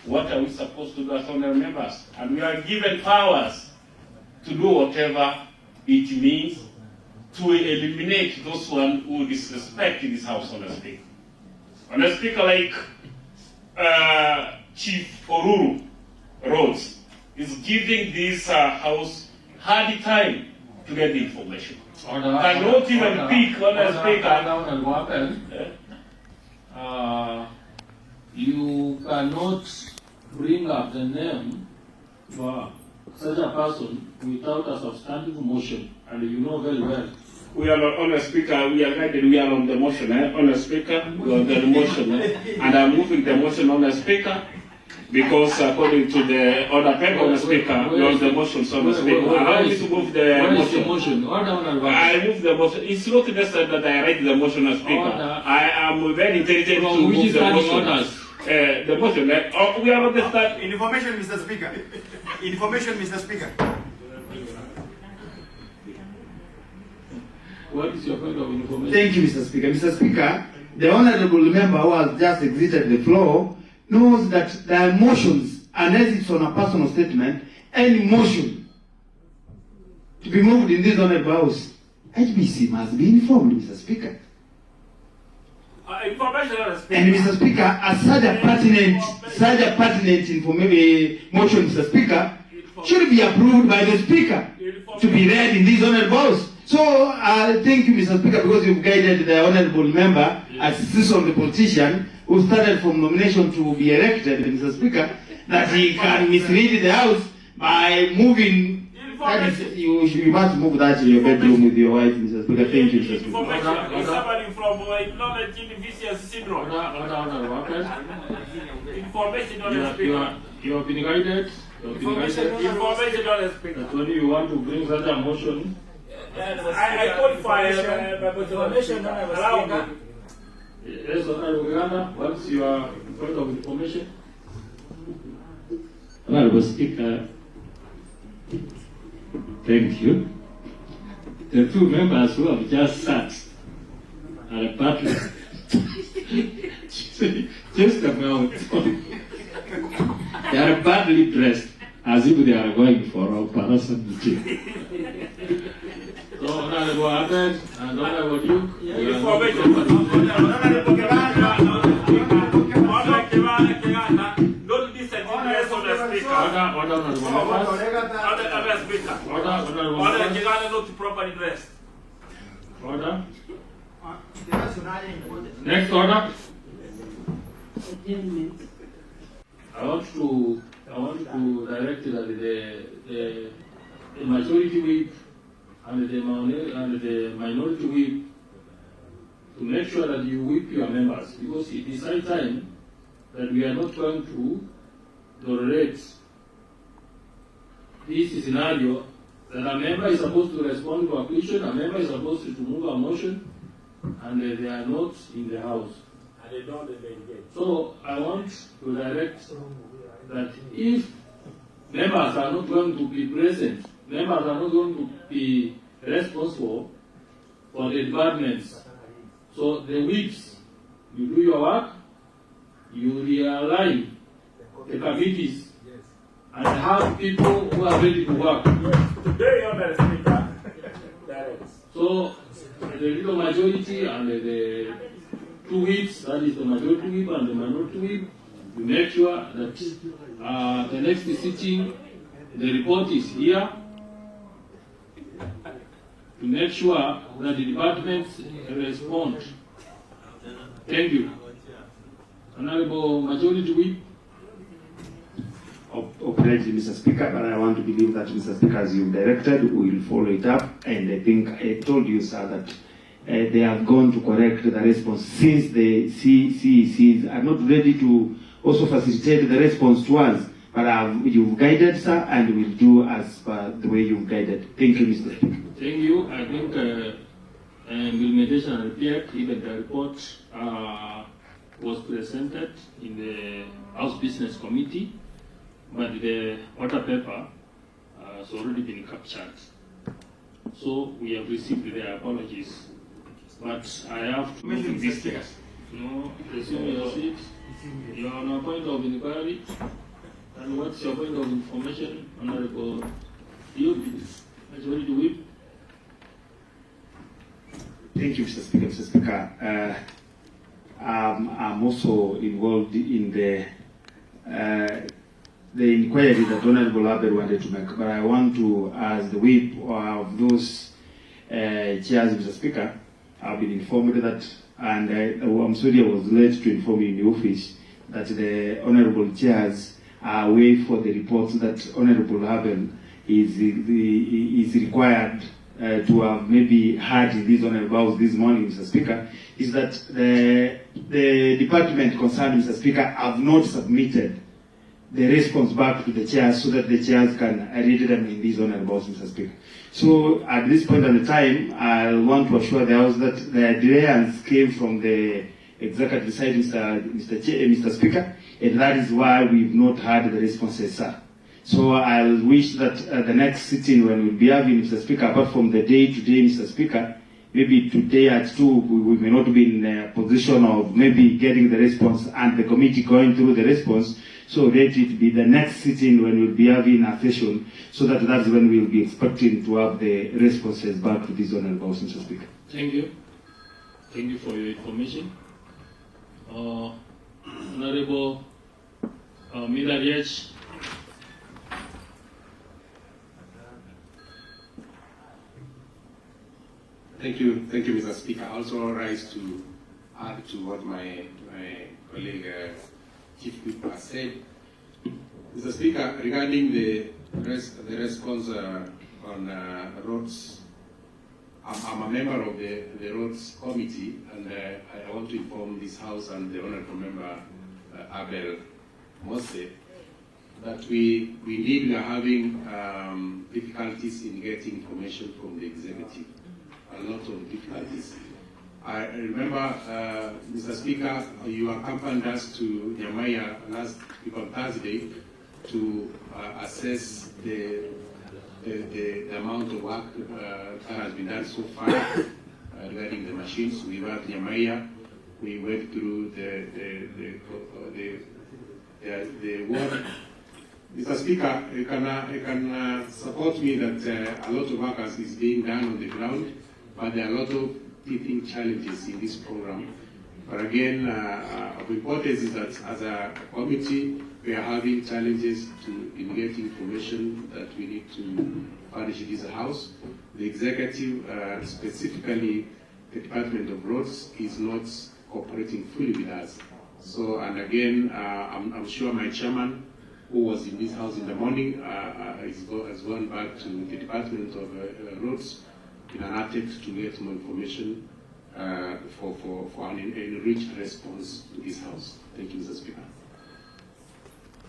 what are we supposed to do as honorable members? And we are given powers to do whatever it means to eliminate those who disrespect this House, Honorable Speaker. Honorable Speaker, like Chief Oruru Rhodes is giving this House hard time to get the information. Cannot even pick, Honorable Speaker. You cannot bring up the name for such a person without a substantive motion, and you know very well. We are on the Speaker, we are guided, we are on the motion, on the Speaker, we are on the motion, and I'm moving the motion on the Speaker, because according to the order paper on the Speaker, we are on the motion, so on the Speaker. Allow me to move the motion. I move the motion. It's not necessary that I write the motion as Speaker. I am very intelligent to move the motion. The motion, we are on the start. Information, Mr. Speaker. Information, Mr. Speaker. What is your point of information? Thank you, Mr. Speaker. Mr. Speaker, the honorable member who has just exited the floor knows that there are motions, unless it's on a personal statement, any motion to be moved in this honorable house, HBC must be informed, Mr. Speaker. Information on the Speaker. And Mr. Speaker, as such a pertinent motion, Mr. Speaker, should be approved by the Speaker to be read in this honorable house. So, thank you, Mr. Speaker, because you've guided the honorable member, as citizen, the politician, who started from nomination to be elected, Mr. Speaker, that he can mislead the House by moving. That is, you must move that to your bedroom with your wife, Mr. Speaker. Thank you, Mr. Speaker. Information is somebody from acknowledging vicious syndrome. Information on the Speaker. You have been guided. Information on the Speaker. When you want to bring such a motion, I qualify information on the Speaker. Yes, Honorable Uganda, what's your point of information? Honorable Speaker, thank you. The two members who have just sat are badly just about they are badly dressed as if they are going for a parasol meeting. So, Honorable Ahmed and Honorable Duke, don't listen to the Speaker. Order not properly dressed. Order. Next order. I want to direct that the majority whip and the minority whip to make sure that you whip your members, because it is high time that we are not going to tolerate this scenario that a member is supposed to respond to a question, a member is supposed to move a motion, and they are not in the House. And they don't engage. So I want to direct that if members are not going to be present, members are not going to be responsible for the departments. So the whips, you do your work, you realign the committees, and have people who are ready to work. Today, Honorable Speaker. So the little majority and the two whips, that is the majority whip and the minority whip, you make sure that the next sitting, the report is here to make sure that the departments respond. Thank you. Honorable Majority Whip. Apology, Mr. Speaker, but I want to believe that, Mr. Speaker, as you've directed, we will follow it up. And I think I told you, sir, that they have gone to correct the response since the CECs are not ready to also facilitate the response to us. But you've guided, sir, and we'll do as per the way you've guided. Thank you, Mr. Speaker. Thank you. I think implementation appeared, even the report was presented in the House Business Committee, but the order paper has already been captured. So we have received their apologies, but I have to move this thing. No, resume your seat. You are on a point of inquiry. And what's your point of information, Honorable Yobi? Majority Whip. Thank you, Mr. Speaker. Mr. Speaker, I'm also involved in the inquiry that Honorable Abel wanted to make, but I want to, as the whip of those chairs, Mr. Speaker, I've been informed that, and I'm sorry I was late to inform you in the office, that the Honorable chairs are away for the reports that Honorable Abel is required to have maybe heard in this Honorable House this morning, Mr. Speaker, is that the department concerned, Mr. Speaker, have not submitted the response back to the chairs so that the chairs can read them in this Honorable House, Mr. Speaker. So at this point in the time, I want to assure the House that the delayance came from the executive side, Mr. Speaker, and that is why we've not had the responses, sir. So I wish that the next sitting when we'll be having, Mr. Speaker, apart from the day-to-day, Mr. Speaker, maybe today at 2, we may not be in a position of maybe getting the response and the committee going through the response. So let it be the next sitting when we'll be having a session, so that that's when we'll be expecting to have the responses back to this Honorable House, Mr. Speaker. Thank you. Thank you for your information. Honorable Milariech. Thank you, Mr. Speaker. I also rise to add to what my colleague Chief Whip has said. Mr. Speaker, regarding the response on roads, I'm a member of the roads committee, and I want to inform this House and the Honourable Member Abel Mose that we indeed are having difficulties in getting information from the executive. A lot of difficulties. I remember, Mr. Speaker, you accompanied us to Nyamira last week on Thursday to assess the amount of work that has been done so far regarding the machines. We were at Nyamira. We went through the work. Mr. Speaker, you can support me that a lot of work is being done on the ground, but there are a lot of teething challenges in this program. But again, of importance is that as a committee, we are having challenges in getting information that we need to furnish this House. The executive, specifically the Department of Roads, is not cooperating fully with us. So, and again, I'm sure my chairman, who was in this House in the morning, has gone back to the Department of Roads in an attempt to get more information for an enriched response to this House. Thank you, Mr. Speaker.